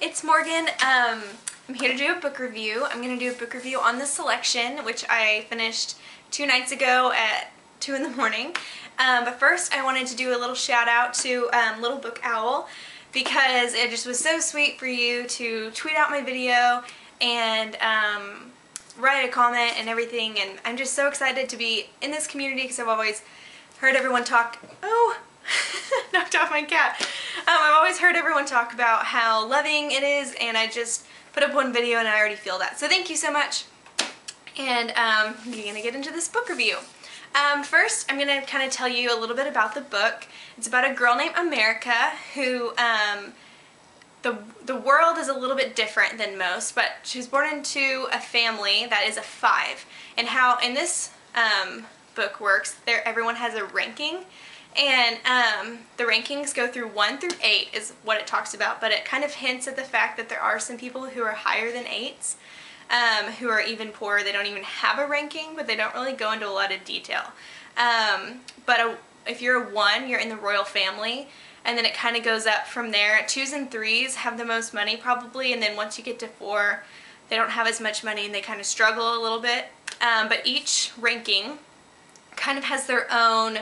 It's Morgan. I'm here to do a book review. I'm going to do a book review on The Selection, which I finished 2 nights ago at 2 in the morning. But first I wanted to do a little shout out to Little Book Owl, because it just was so sweet for you to tweet out my video and write a comment and everything, and I'm just so excited to be in this community because I've always heard everyone talk, knocked off my cat. I've always heard everyone talk about how loving it is, and I just put up one video and I already feel that. So thank you so much. And I'm going to get into this book review. First, I'm going to kind of tell you a little bit about the book. It's about a girl named America who, the world is a little bit different than most, but she was born into a family that is a 5. And how in this book works, everyone has a ranking. And the rankings go through 1 through 8 is what it talks about, but it kind of hints at the fact that there are some people who are higher than 8s, who are even poorer. They don't even have a ranking, but they don't really go into a lot of detail. If you're a 1, you're in the royal family, and then it kind of goes up from there. 2s and 3s have the most money probably, and then once you get to 4, they don't have as much money and they kind of struggle a little bit. But each ranking kind of has their own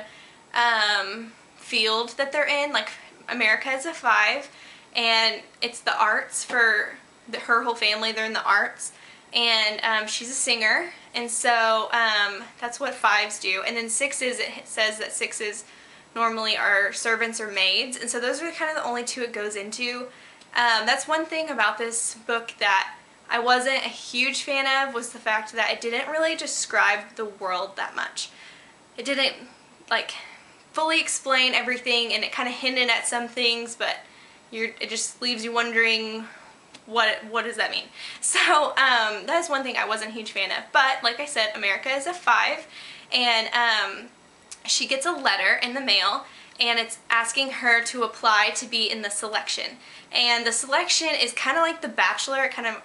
field that they're in. Like America is a 5, and it's the arts for her whole family. They're in the arts, and she's a singer, and so that's what 5s do. And then 6s, it says that 6s normally are servants or maids, and so those are kind of the only 2 it goes into. That's one thing about this book that I wasn't a huge fan of, was the fact that it didn't really describe the world that much. It didn't like fully explain everything, and it kind of hinted at some things, but it just leaves you wondering what does that mean. So that's one thing I wasn't a huge fan of. But like I said, America is a 5, and she gets a letter in the mail, and it's asking her to apply to be in The Selection. And The Selection is kind of like The Bachelor, kind of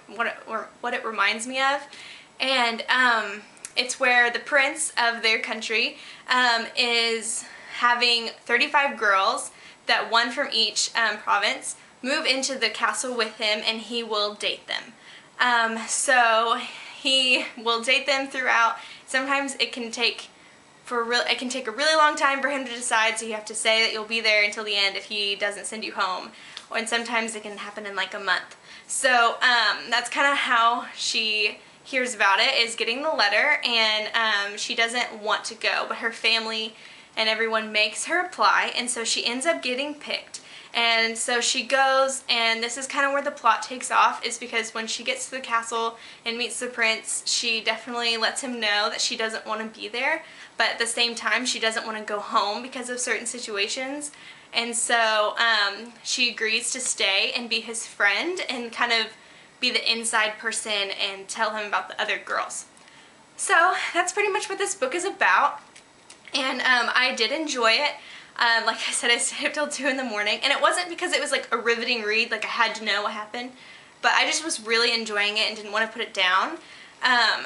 what it reminds me of. And it's where the prince of their country is having 35 girls, that 1 from each province, move into the castle with him, and he will date them. So he will date them throughout. Sometimes it can take a really long time for him to decide, so you have to say that you'll be there until the end if he doesn't send you home. And sometimes it can happen in like a month. So that's kind of how she hears about it, is getting the letter, and she doesn't want to go, but her family and everyone makes her apply, and so she ends up getting picked. And so she goes, and this is kind of where the plot takes off, is because when she gets to the castle and meets the prince, she definitely lets him know that she doesn't want to be there, but at the same time she doesn't want to go home because of certain situations. And so she agrees to stay and be his friend and kind of be the inside person and tell him about the other girls. So that's pretty much what this book is about, and I did enjoy it. Like I said, I stayed up till 2 in the morning, and it wasn't because it was like a riveting read, like I had to know what happened, but I just was really enjoying it and didn't want to put it down.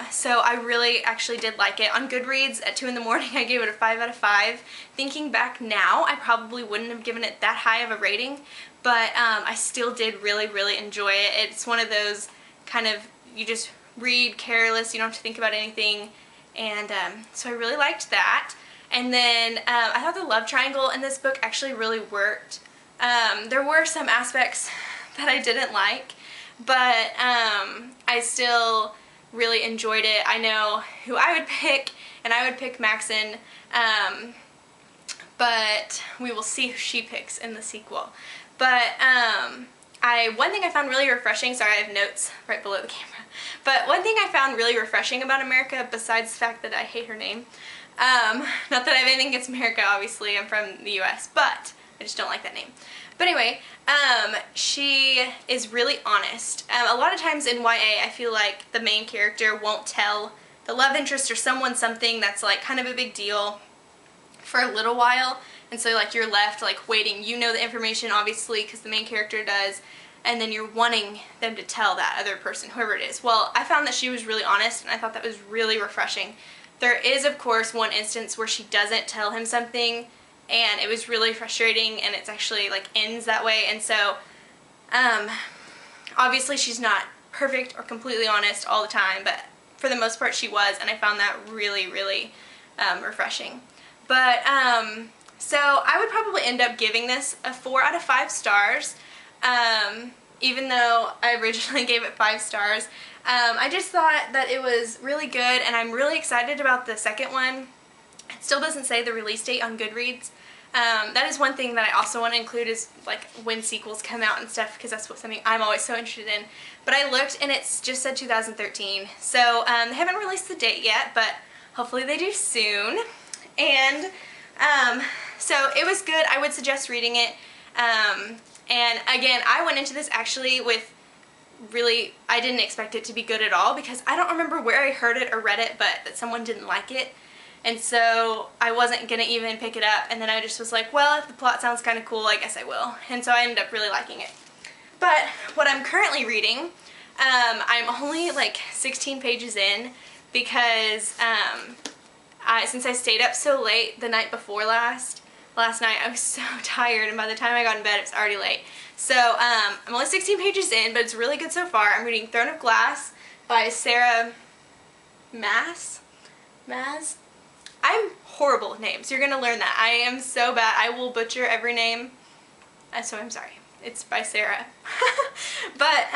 So I really actually did like it. On Goodreads at 2 in the morning I gave it a 5 out of 5. Thinking back now, I probably wouldn't have given it that high of a rating, but I still did really enjoy it. It's one of those kind of, you just read careless, you don't have to think about anything, and so I really liked that. And then I thought the love triangle in this book actually really worked. There were some aspects that I didn't like, but I still really enjoyed it. I know who I would pick, and I would pick Maxon, but we will see who she picks in the sequel. But one thing I found really refreshing, sorry I have notes right below the camera, but one thing I found really refreshing about America, besides the fact that I hate her name, not that I have anything against America, obviously, I'm from the US, but I just don't like that name. But anyway, she is really honest. A lot of times in YA, I feel like the main character won't tell the love interest or someone something that's like kind of a big deal for a little while, and so like you're left like waiting. You know the information obviously because the main character does, and then you're wanting them to tell that other person, whoever it is. Well, I found that she was really honest, and I thought that was really refreshing. There is, of course, one instance where she doesn't tell him something, and it was really frustrating, and it's actually like ends that way. And so Obviously she's not perfect or completely honest all the time, but for the most part she was, and I found that really, really refreshing. But so I would probably end up giving this a 4 out of 5 stars, even though I originally gave it 5 stars. I just thought that it was really good, and I'm really excited about the second one. It still doesn't say the release date on Goodreads. That is one thing that I also want to include, is like when sequels come out and stuff, because that's something I'm always so interested in. But I looked and it's just said 2013. So they haven't released the date yet, but hopefully they do soon. And so it was good. I would suggest reading it. And again, I went into this actually with I didn't expect it to be good at all, because I don't remember where I heard it or read it, but that someone didn't like it. And so I wasn't going to even pick it up, and then I just was like, well, if the plot sounds kind of cool, I guess I will. And so I ended up really liking it. But what I'm currently reading, I'm only like 16 pages in, because since I stayed up so late the night before last night, I was so tired, and by the time I got in bed it was already late. So I'm only 16 pages in, but it's really good so far. I'm reading Throne of Glass by Sarah Maas. I'm horrible with names. You're going to learn that. I am so bad. I will butcher every name. So I'm sorry. It's by Sarah. But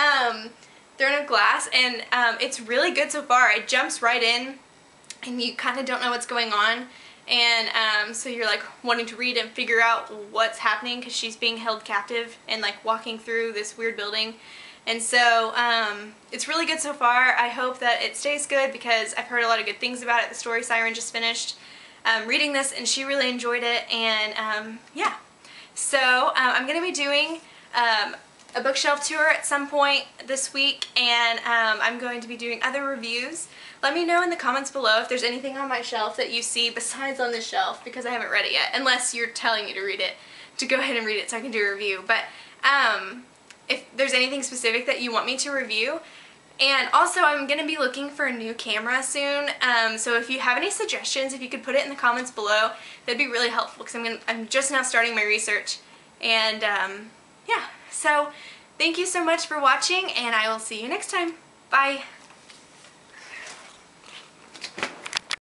Throne of Glass, and it's really good so far. It jumps right in, and you kind of don't know what's going on. And so you're like wanting to read and figure out what's happening, because she's being held captive and like walking through this weird building. And so it's really good so far. I hope that it stays good, because I've heard a lot of good things about it. The Story Siren just finished reading this, and she really enjoyed it. And yeah, so I'm going to be doing a bookshelf tour at some point this week, and I'm going to be doing other reviews. Let me know in the comments below if there's anything on my shelf that you see besides on this shelf, because I haven't read it yet, unless you're telling me to read it, to go ahead and read it so I can do a review. But if there's anything specific that you want me to review. And also, I'm going to be looking for a new camera soon, so if you have any suggestions, if you could put it in the comments below, that'd be really helpful, because I'm just now starting my research. And yeah, so thank you so much for watching, and I will see you next time. Bye!